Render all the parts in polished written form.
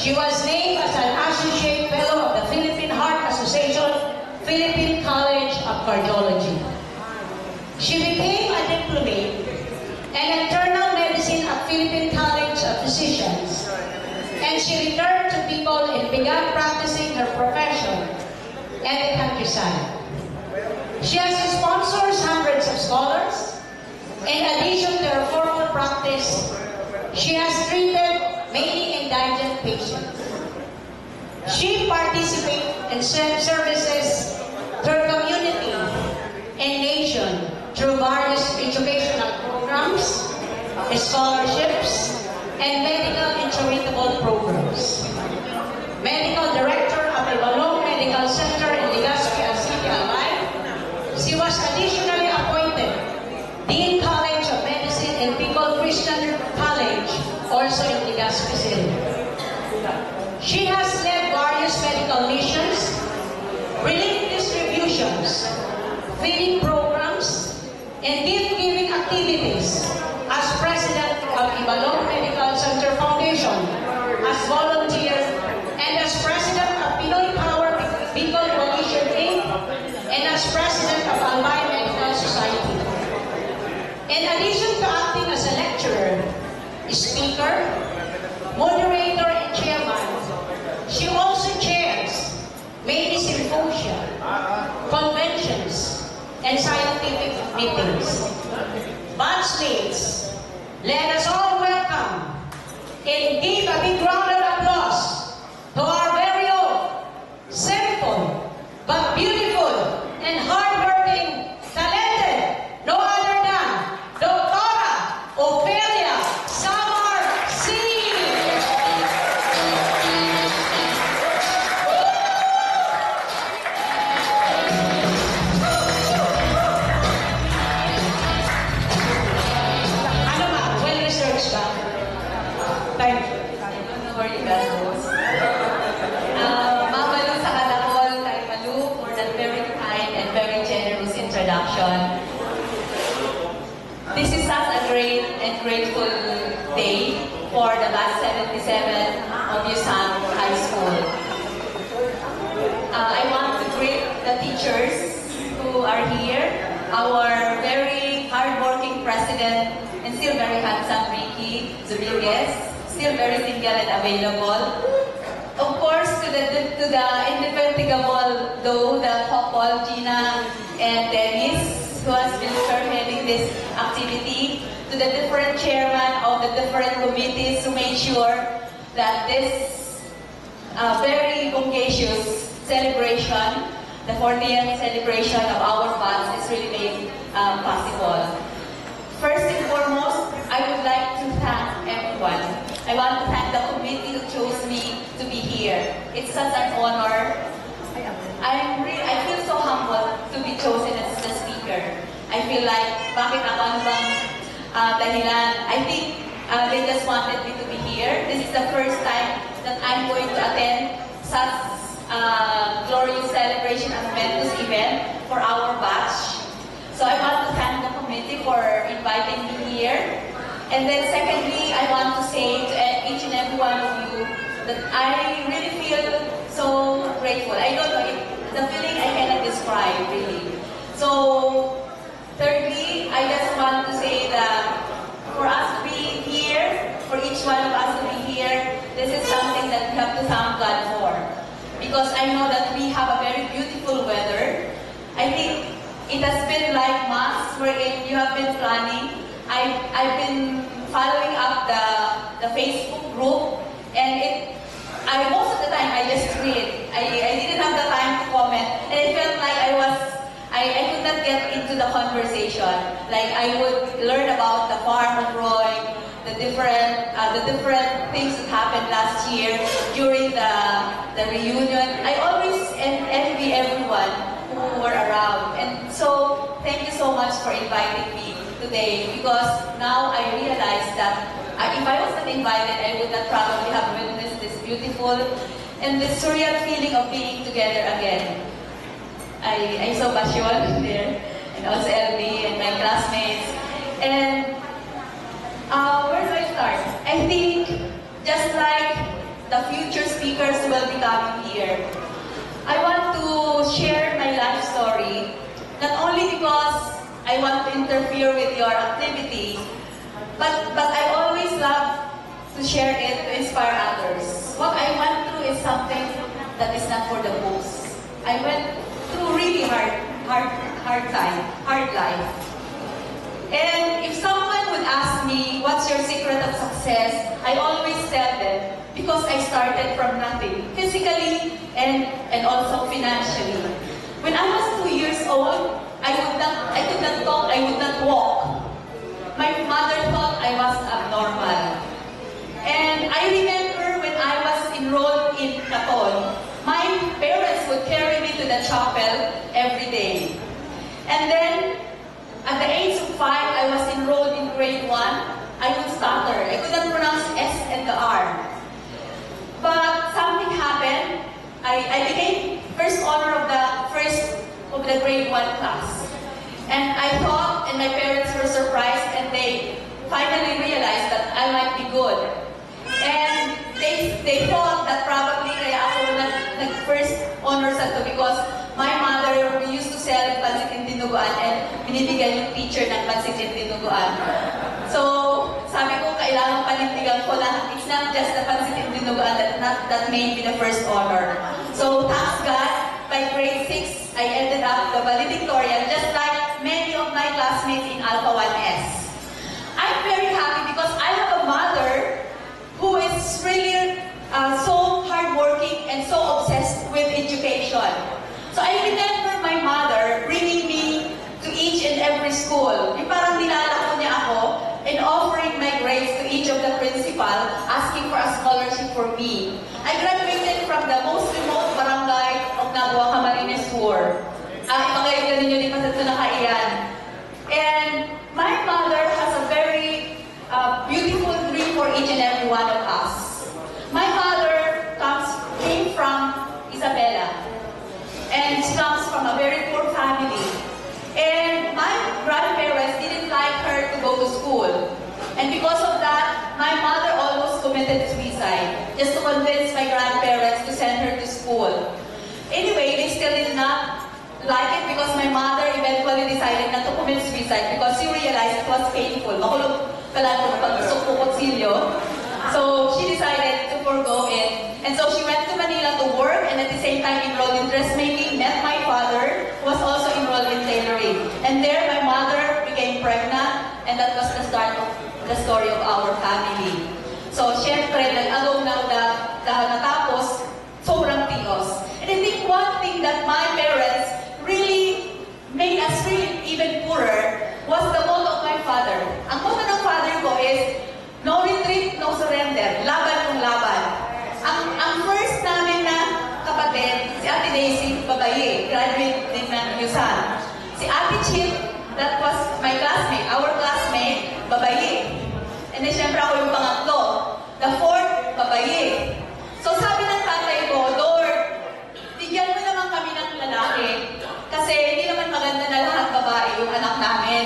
She was named as an Associate Fellow of the Philippine Heart Association, Philippine College of Cardiology. She became a diplomate and internal medicine at Philippine College of Physicians. And she returned to people and began practicing her profession in the countryside. She has sponsored hundreds of scholars. In addition to her formal practice, she has treated many indigent patients. She participates in services to her community and nation through various educational programs, scholarships, and medical and charitable programs. Medical Director of Ibalong Medical Center in Legazpi City, Albay. She was additionally appointed Dean College of Medicine and People Christian College, also in Legazpi City. She has led various medical missions, relief distributions, feeding programs, and gift-giving activities as President of Ibalong Medical Center Foundation, as volunteer, and as President of Pinoy Power People Coalition Inc., and as President of Albay Medical Society. In addition to acting as a lecturer, speaker, moderator, and chairman, she also chairs many symposia, conventions, and scientific meetings. Batchmates, let us all welcome and give a big round of applause to our very own, simple, but beautiful and hardworking, talented, no other than Dr. Ophelia Samar C. Ano ba? Well-researched ba? Thank you. Where you guys goes. Mamalu sa Kalakol, kay Malu, for that very kind and very generous introduction. This is such a great and grateful day for the Batch 77 of Yusan High School. I want to greet the teachers who are here, our very hardworking president and still very handsome Ricky Zubigues, still very single and available. Of course, to the indefatigable, though, the couple, Gina and Dennis, who has been spearheading this activity, to the different chairmen of the different committees who made sure that this very bongacious celebration, the 40th celebration of our batch, is really made possible. First and foremost, I would like to thank everyone. I want to thank the committee who chose me to be here. It's such an honor. I feel so humbled to be chosen as the speaker. I feel like, bakit ako, ano bang dahilan? I think they just wanted me to be here. This is the first time that I'm going to attend such glorious celebration and momentous event for our batch. So I want to thank the committee for inviting me here. And then secondly, I want to say to each and every one of you that I really feel so grateful. I don't know, the feeling I cannot describe, really. So thirdly, I just want to say that for us to be here, for each one of us to be here, this is something that we have to thank God for. Because I know that we have a very beautiful weather. I think it has been like months wherein you have been planning. I've been following up the Facebook group, and most of the time I just read. I didn't have the time to comment, and it felt like I could not get into the conversation. Like I would learn about the farm of Roy, the different things that happened last year during the reunion. I always envy everyone who were around, and so thank you so much for inviting me today, because now I realize that if I was not invited, I would not probably have witnessed this beautiful and this surreal feeling of being together again. I saw Basyon there, and also LB and my classmates. And where do I start? I think just like the future I want to interfere with your activity, but I always love to share it to inspire others. What I went through is something that is not for the books. I went through really hard time, hard life. And if someone would ask me, what's your secret of success? I always tell them, because I started from nothing, physically and also financially. When I was 2 years old, I could not talk, I would not walk. My mother thought I was abnormal. And I remember when I was enrolled in Caton, my parents would carry me to the chapel every day. And then, at the age of 5, I was enrolled in grade 1. I would stutter. I couldn't pronounce S and the R. But something happened. I became first honor of the grade 1 class. And I thought, and my parents were surprised, and they finally realized that I might be good. And they thought that probably kaya ako nag-first honors ato because my mother, we used to sell pancit and dinuguan and binibigyan yung teacher ng pancit and dinuguan. So, sabi ko, kailangan panindigan ko na it's not just the pancit and dinuguan that made me the first honor. So, thanks God, by grade 6, I ended up the valedictorian just like many of my classmates in Alpha 1S. I'm very happy because I have a mother who is really so hardworking and so obsessed with education. So I remember my mother bringing me to each and every school. Yung parang nilalako niya ako and offering my grades to each of the principal, asking for a scholarship for me. I graduated from the most remote barangay of Nabua, Camarines Sur. Ipangayag ninyo di pa sa Tunakaian. And my mother has a very beautiful dream for each and every one of us. My mother came from Isabela, and she comes from a very poor family. And my grandparents didn't like her to go to school. And because of that, my mother almost committed suicide, just to convince my grandparents to send her to school. Anyway, they still did not like it because my mother eventually decided not to commit suicide because she realized it was painful. Makulog pala ito pag gusto ko kutsilyo. So she decided to forgo it. And so she went to Manila to work and at the same time enrolled in dressmaking, met my father, who was also enrolled in tailoring. And there my mother became pregnant and that was the start of the story of our family. So syempre, nag-along na natapos, sobrang tios. And I think one thing that my parents really made us really even poorer was the motto of my father. Ang motto ng father ko is, no retreat, no surrender. Laban kung laban. Ang first namin na kapatid, si Ate Daisy Babaye, graduate din ng USAN. Si Ate Chip, that was my classmate, our classmate, Babaye. And then syempre ako yung pangatlo. The fourth, Babaye. So sabi ng tatay ko, Lord, bigyan mo naman kami ng lalaki. Kasi hindi naman maganda na lahat babae yung anak namin.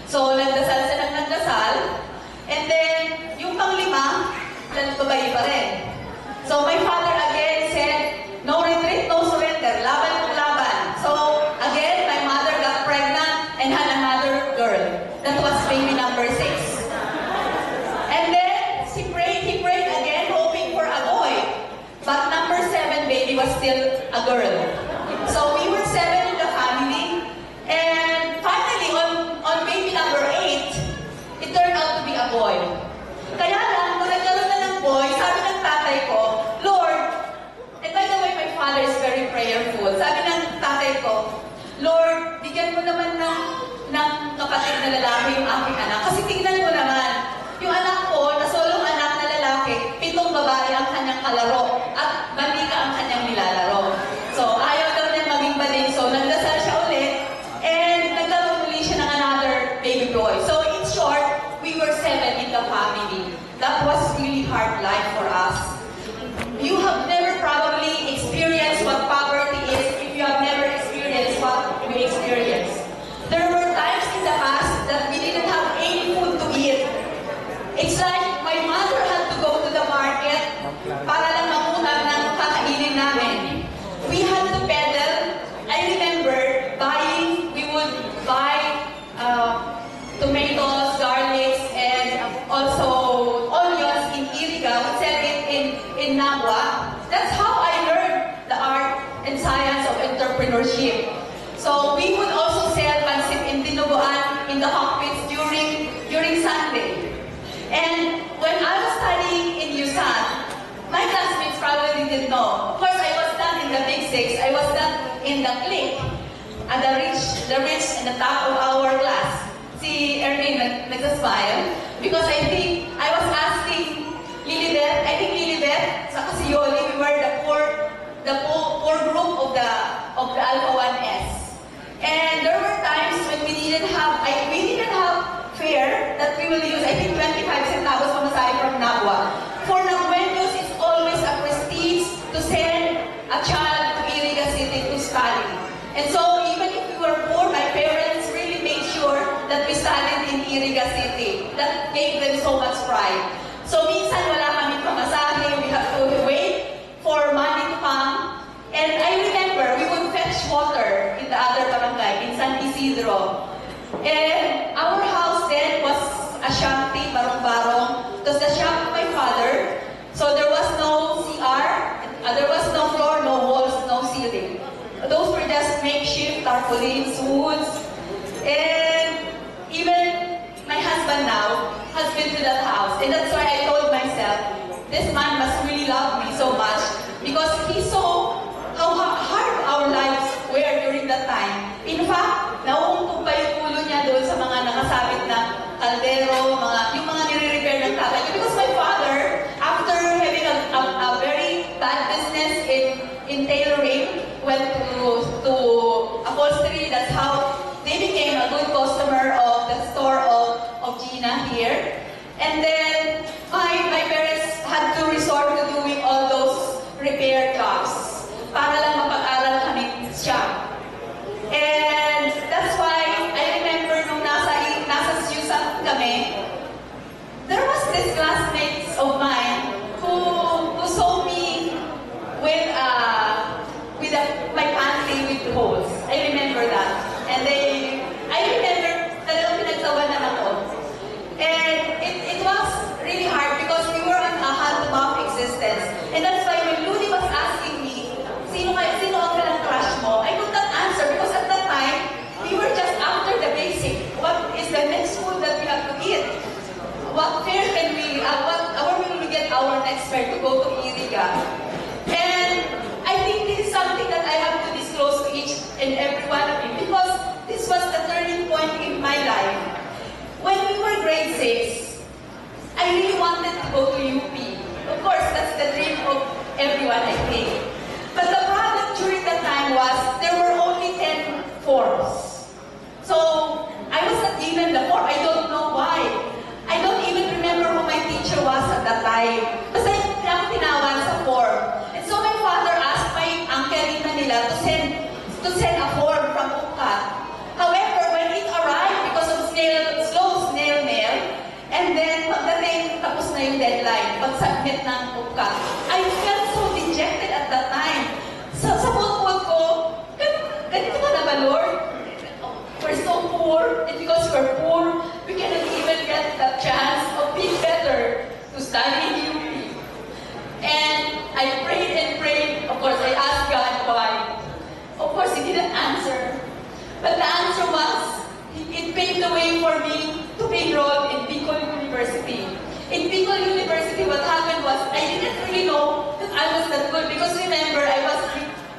So nagdasal sila ng nagdasal. And then, yung panglima, babae pa rin. So my father again said, no retreat, no surrender. Laban kung laban. So again, my mother got pregnant and had another girl. That was baby number 6. And then, he prayed again, hoping for a boy. But number 7 baby was still a girl. So we were 7 in the family. And finally, on baby number 8, it turned out to be a boy. Kaya lang, nung nagkaroon na ng boy, sabi ng tatay ko, Lord, and by the way, my father is very prayerful. Sabi ng tatay ko, Lord, bigyan mo naman ng kapatid na lalaki yung aking anak. Kasi tingnan mo naman, yung anak ko, na solong anak na lalaki, 7 babae ang kanyang kalaro at bandika ang kanyang nilalaro. So, ayaw daw niya maging bading. So, nagdasal siya ulit and nagkaroon ulit siya ng another baby boy. So, in short, we were 7 in the family. That was really hard life for us. You have never probably experienced what poverty is if you have never experienced what we experienced. There were times in the past that we didn't have any food to eat. It's like my mother had to go to the market para lang mamunag ng kakainin namin. We had to pedal. I remember we would buy And when I was studying in USAN, my classmates probably didn't know. Of course, I was not in the big six. I was not in the clique. And the rich and the top of our class. Si Erwin nagsasmile. Because I think, I was asking Lilibet, saka si Yoli, we were the poor group of the Alpha 1S. And there were times when we didn't have fare that we will use. I think 25 centavos pamasahe from Nabwa. For Naguenos, it's always a prestige to send a child to Iriga City to study. And so even if we were poor, my parents really made sure that we studied in Iriga City. That gave them so much pride. So minsan wala kami pamasahe, we have to wait for money to come. And I remember we would fetch water in the other barangay, in San Isidro. And our house then was a shanty, barong-barong. It was the shop of my father. So there was no CR, there was no floor, no walls, no ceiling. Those were just makeshift tarpaulins, woods. And even my husband now has been to that house. And that's why I told myself, this man must really love me so much because he saw how hard our lives were during that time. In fact, nauuntog pa yung ulo niya doon sa mga nakasabit na kaldero, yung mga nire-repair ng tatay. Because my father, after having a very bad business in tailoring, went to upholstery. That's how they became a good customer of the store of Gina here. And then my parents had to resort to doing all those repair jobs para lang mapag-aral kami siya. And that's why I remember nung nasa Susan kami, there was this classmates of mine who saw me with my pantry with holes. I remember that. And I remember talagang pinagtawanan ako. And it was really hard because we were on a hand-to-mouth existence. And that's why when Ludi was asking me, sino ang kalang crush mo? I could not answer because at that time, we were just after the basic. What is the next food that we have to eat? What fare can we, where will we get our next fare to go to Iriga? And I think this is something that I have to disclose to each and every one of you because this was the turning point in my life. When we were grade 6, I really wanted to go to UP. Of course, that's the dream of everyone, I think. But the problem during that time was there were only 10 forms. So I was not given the form. I don't know why. I don't even remember who my teacher was at that time. Kasi hindi ako tinawan sa form. And so my father asked my uncle in Manila to send a form from UPCAT. However, when it arrived because of slow snail mail, and then pagdating tapos na yung deadline, pag-submit ng UPCAT, I felt so dejected at that time. Sa buod ko, ganito ka na ba, Lord? We're so poor, and because we're poor, we cannot even get the chance of being better to study in UP. And I prayed and prayed. Of course, I asked God why. Of course, He didn't answer. But the answer was, it paved the way for me to be enrolled in Bicol University. In Bicol University, what happened was, I didn't really know that I was that good. Because remember, I was,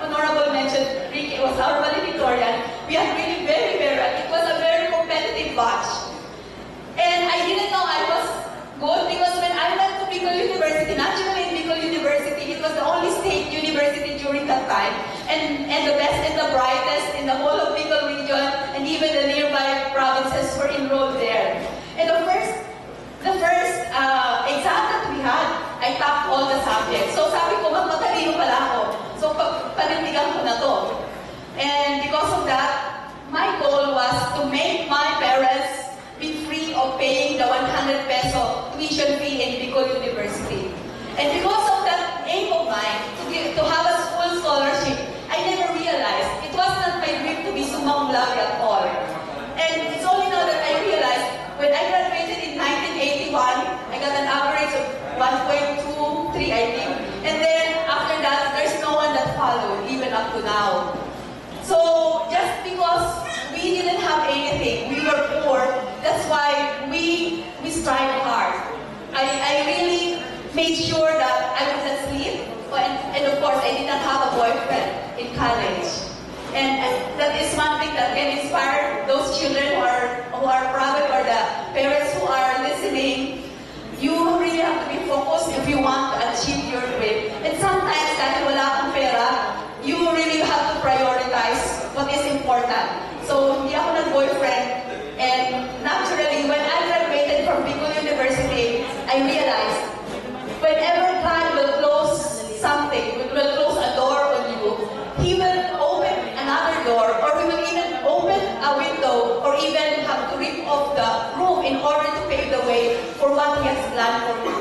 Honorable mentioned, Ricky was our valedictorian. We had really it was a very competitive batch. And I didn't know I was good because when I went to Bicol University, naturally in Bicol University, it was the only state university during that time. And the best and the brightest in the whole of Bicol region and even the nearby provinces were enrolled there. And the first exam that we had, I topped all the subjects. So sabi ko, matalino pala ako. So panindigan ko na to. And because of that, my goal was to make my parents be free of paying the 100 peso tuition fee in Bicol University. And because of that aim of mine, to have a full scholarship, I never realized it was not my dream to be summa cum laude at all. And it's only now that I realized, when I graduated in 1981, I got an average of 1.23, I think. And then after that, there's no one that followed, even up to now. So just because we didn't have anything, we were poor, that's why we strive hard. made sure that I would not sleep. And of course, I did not have a boyfriend in college. And that is one thing that can inspire those children who are probably, or the parents who are listening. You really have to be focused if you want to achieve your dream. And sometimes, kahit wala kang pera, you really have to prioritize what is important. So, hindi ako nag-boyfriend. And naturally, when I graduated from Bicol University, I realized, whenever God will close something, will close a door on you, He will open another door, or He will even open a window, or even have to rip off the roof in order to pave the way for what He has planned for you.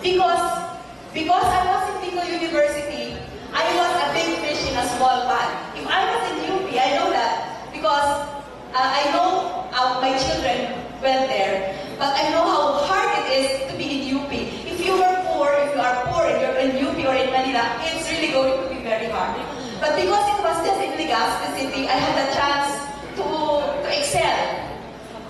Because I was in Bicol University, I was a big fish in a small pond. If I was in UP, I know that, because I know my children went there, but I know how hard it is to be in UP. If you are poor and you're in UP or in Manila, it's really going to be very hard. But because it was just in Legazpi City, I had a chance to excel.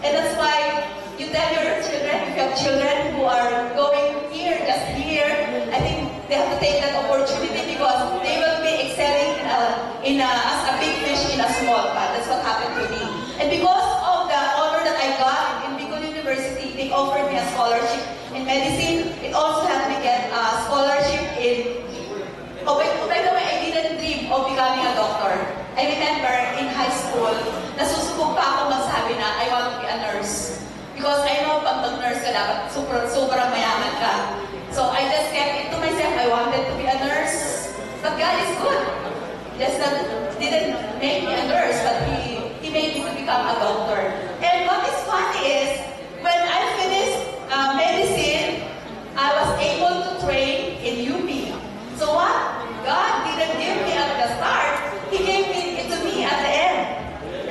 And that's why you tell your children, if you have children who are going here, just here, I think they have to take that opportunity, because they will be excelling as a big fish in a small pond. That's what happened to me. And because of the honor that I got in Bicol University, they offered me a scholarship in medicine. It also helped me get a scholarship in... Oh, by the way, I didn't dream of becoming a doctor. I remember in high school, nasusubok pa ako magsabi na I want to be a nurse. Because I know pag mag-nurse ka, dapat sobrang mayaman ka. So I just kept it to myself, I wanted to be a nurse. But God is good. Just that didn't make me a nurse, but He made me to become a doctor. And what is funny is, when I finished medicine, I was able to train in UP. So what God didn't give me at the start, He gave it to me at the end.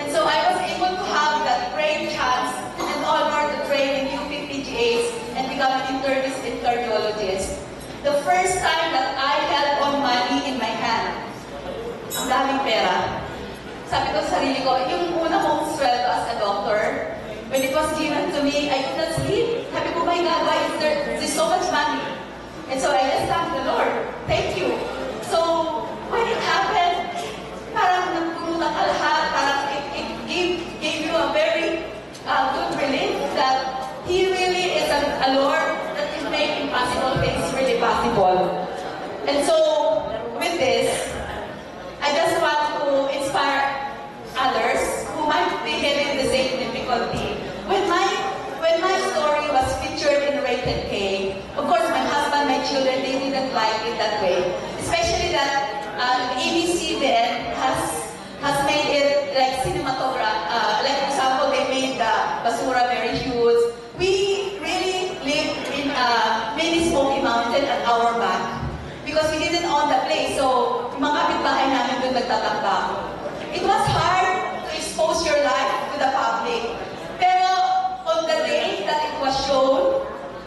And so I was able to have that great chance and honor to train in UP PGH and become an internist and cardiologist. The first time that I held on money in my hand, ang daming pera. Sabi ko sa sarili ko, yung una kong sweldo as a doctor, when it was given to me, I could not sleep. Sabi ko, my God, why is there's so much money? And so I just thanked the Lord. Thank you. So, when it happened, parang nagpunutan ka lahat, parang it gave you a very good relief that He really is a Lord that is making impossible things really possible. And so, with this, I just want to inspire others who might be having the same difficulty. When my story was featured in Rated K, of course my husband, my children, they didn't like it that way. Especially that ABC then has made it like cinematograph. Like for example, they made the basura very huge. We really live in a mini Smoky Mountain at our back. Because we didn't own the place, so yung mga kapitbahay namin doon nagtatambak. It was hard to expose your life to the public. Pero on the day that it was shown,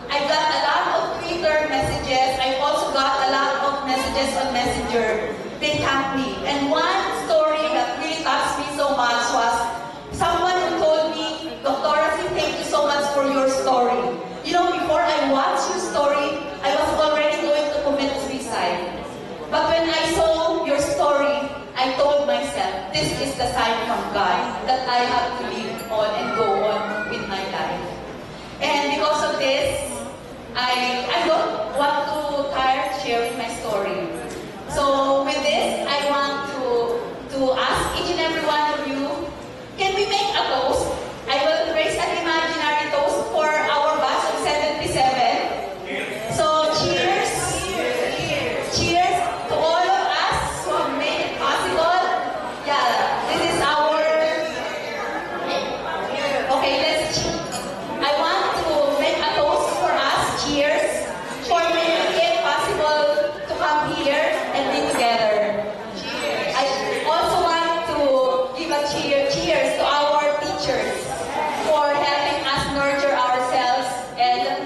I got a lot of Twitter messages. I also got a lot of messages on Messenger. They thanked me. And one story that really touched me so much was someone who told me, Dr. Rasi, thank you so much for your story. You know, before I watched your story, I was already going to commit suicide. But when I saw your story, I told myself, this is the sign from God that I have to live on and go on with my life. And because of this, I don't want to tire sharing my story. So with this, I want to ask each and every one of you, can we make a toast? I will raise an imaginary toast for our batch of 77. So cheers. Cheers to all of us who have made it possible. Yeah, this is our... Okay, I want to make a toast for us. Cheers. For making it possible to come here and be together. Cheers. I also want to give a cheers to our teachers for helping us nurture ourselves and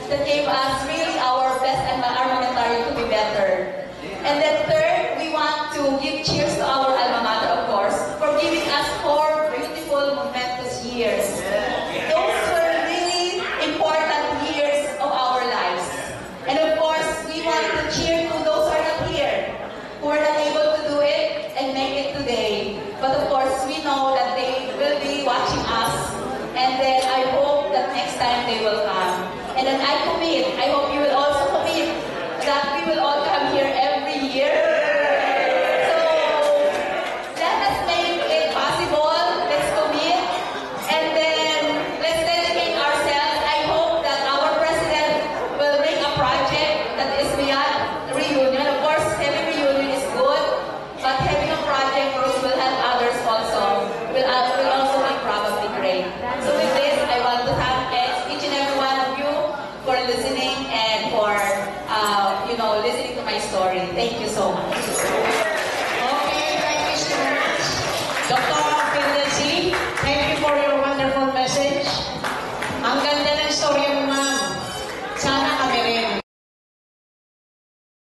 that gave us really our best and armamentarium to be better. And then third, we want to give cheers to our alma mater, of course, for giving us 4 beautiful, momentous years. Those were really important years of our lives. And of course, And then I commit, I hope you will also commit, that we will all come here every year. So, let us make it possible. Let's commit. And then, let's dedicate ourselves. I hope that our president will bring a project that is beyond reunion. Of course, having reunion is good, but having a project which will help others also will also be probably great. So with this, I want to thank each and every one of you for listening and for listening to my story. Thank you so much.